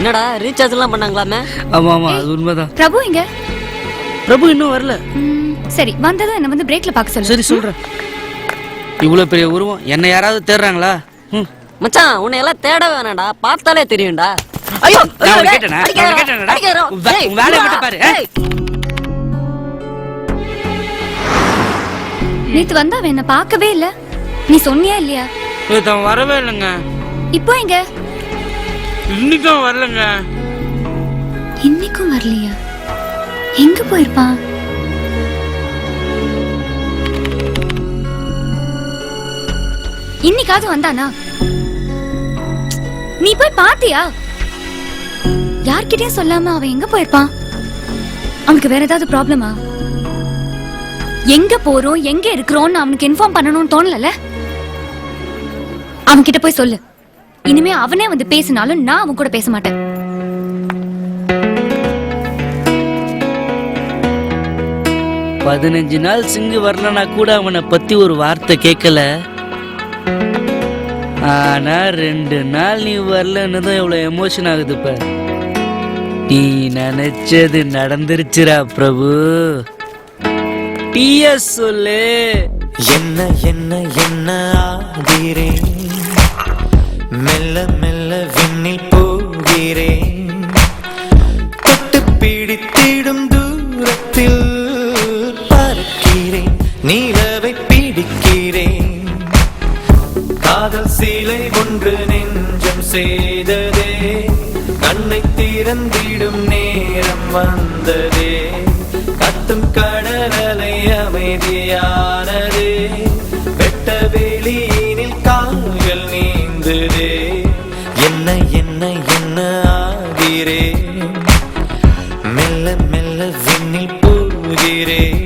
என்னடா ரீசார்ஜ் எல்லாம் பண்ணாங்களாமே? ஆமா அது உண்மைதான். பிரபு இங்க? பிரபு இன்னும் வரல. சரி, வந்ததும் என்ன வந்து பிரேக்ல பார்க்க சொல்லு. சரி சொல்றேன். இவ்வளவு பெரிய உருவம் என்ன யாராவது தேடுறாங்களா? மச்சான் உன்னை எல்லாம் தேட வேணாம்டா, பார்த்தாலே தெரியும்டா. ஐயோ கேட்டேனா? வேலையை மட்டும் பாரு. நேத்து வந்தா அவன் என்ன பார்க்கவே இல்ல. நீ சொன்னியா இல்லையா? அவன் வரவே இல்லைங்க. இப்போ எங்க? இன்னைக்கும் வரலங்க. இன்னைக்கும் வரலையா? எங்க போயிருப்பான்? இன்னைக்காவது வந்தானா? நீ போய் பாத்தியா? யார்கிட்டயும் சொல்லாம அவன் எங்க போயிருப்பான்? அவனுக்கு வேற ஏதாவது ப்ராப்ளமா? எங்க போறோம் எங்க இருக்கிறோம்னு அவனுக்கு இன்ஃபார்ம் பண்ணணும்னு தோணல. அவன் கிட்ட போய் சொல்லு. இனிமே அவனே வந்து பேசினாலும் நான் அவன் கூட பேச மாட்டேன். பதினஞ்சு நாள் சிங்கு வரலனா கூட அவனை பத்தி ஒரு வார்த்தை கேட்கல. ஆனா 2 நாள் நீ வரலன்னு தான் எவ்வளவு எமோஷன் ஆகுது. இப்ப நீ நினைச்சது நடந்துருச்சுரா பிரபு. டிஎஸ் சொல்லு. என்ன என்ன என்ன ஆகிறேன், மெல்ல மெல்ல விண்ணில் போகிறேன், தொட்டு பிடித்திடும் தூரத்தில் பார்க்கிறேன், நீலவை பிடிக்கிறேன், காதல் சீலை ஒன்று நெஞ்சம் செய்ததே, கண்ணை திறந்திடும் நேரம் வந்ததே, கத்தும் கடலலை அமைதியானதே, வெட்ட வெளியினில் கால்கள் நீந்துதே, என்ன என்ன என்ன ஆகிறேன், மெல்ல மெல்ல விண்ணில் போகிறேன்.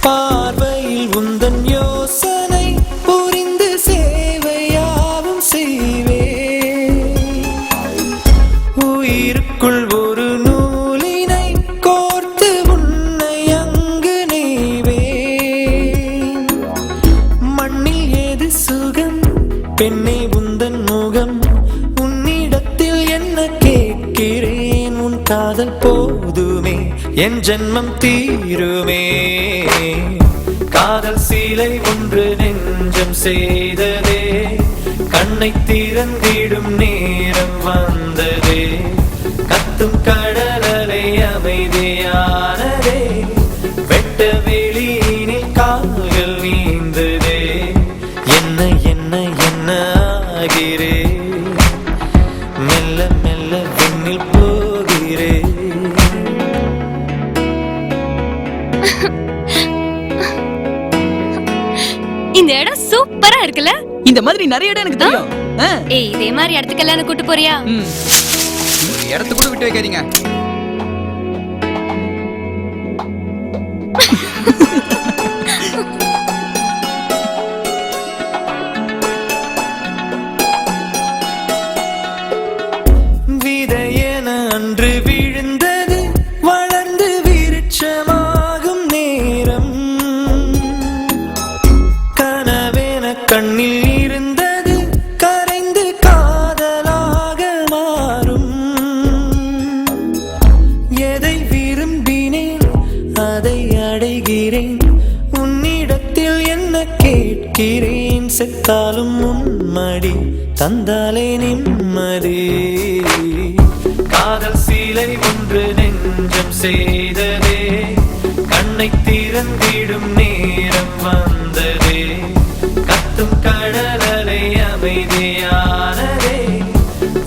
பார்வையில் உந்தன் யோசனை புரிந்து சேவையாவும் செய்வே, உயிருக்குள் ஒரு நூலினை கோர்த்து உன்னை அங்கு நெய்வே, மண்ணில் ஏது சுகம் பெண்ணை உந்தன் முகம், உன்னிடத்தில் என்ன கேட்கிறேன், உன் காதல் போதுமே என் ஜென்மம் தீருமே, காதல் சீலை ஒன்று நெஞ்சம் செய்ததே, கண்ணை திறந்திடும் நேரம் வந்ததே, கத்தும் கடலலை அமைதியானதே, வெட்ட வெளியினில் கால்கள் நீந்ததே, என்ன என்ன என்ன ஆகிறேன், மெல்ல மெல்ல விண்ணில் போகிறேன். இந்த இடம் சூப்பரா இருக்குல்ல? இந்த மாதிரி நிறைய இடம் எனக்கு தெரியும். ஏய், இதே மாதிரி இடத்துக்கெல்லாம் கூட்டு போறியா? ஒரு இடத்து கூட விட்டு வைக்காதீங்க. விதையென அன்று விழுந்தது வளர்ந்து விருட்சமாகும் நேரம், கனவென கண்ணில் இருந்தது கரைந்து காதலாக மாறும், எதை விரும்பினேன் அதை அடைகிறேன், உன்னிடத்தில் என்ன கேட்கிறேன், செத்தாலும் உன்மடி தந்தாலே நிம்மதி, காதல் சீலை ஒன்று நெஞ்சம் செய்ததே, கண்ணை திறந்திடும் நேரம் வந்ததே, கத்தும் கடலலை அமைதியானதே,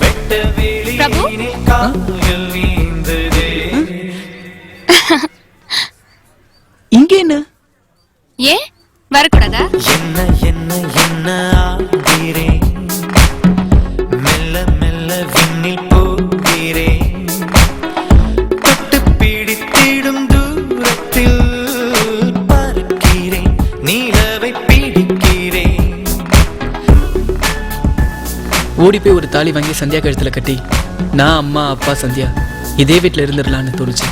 வெட்ட வெளியினில் கால்கள் நீந்ததே. இங்க என்ன? ஏன் வரக்கூடாதா? என்ன என்ன என்ன ஆகிறேன், மெல்ல மெல்ல விண்ணில் போகிறேன், தொட்டு பிடித்து ஓடி போய் ஒரு தாலி வாங்கி சந்தியா கழுத்துல கட்டி நான் அம்மா அப்பா சந்தியா இதே வீட்டில் இருந்துடலான்னு தோணுச்சு.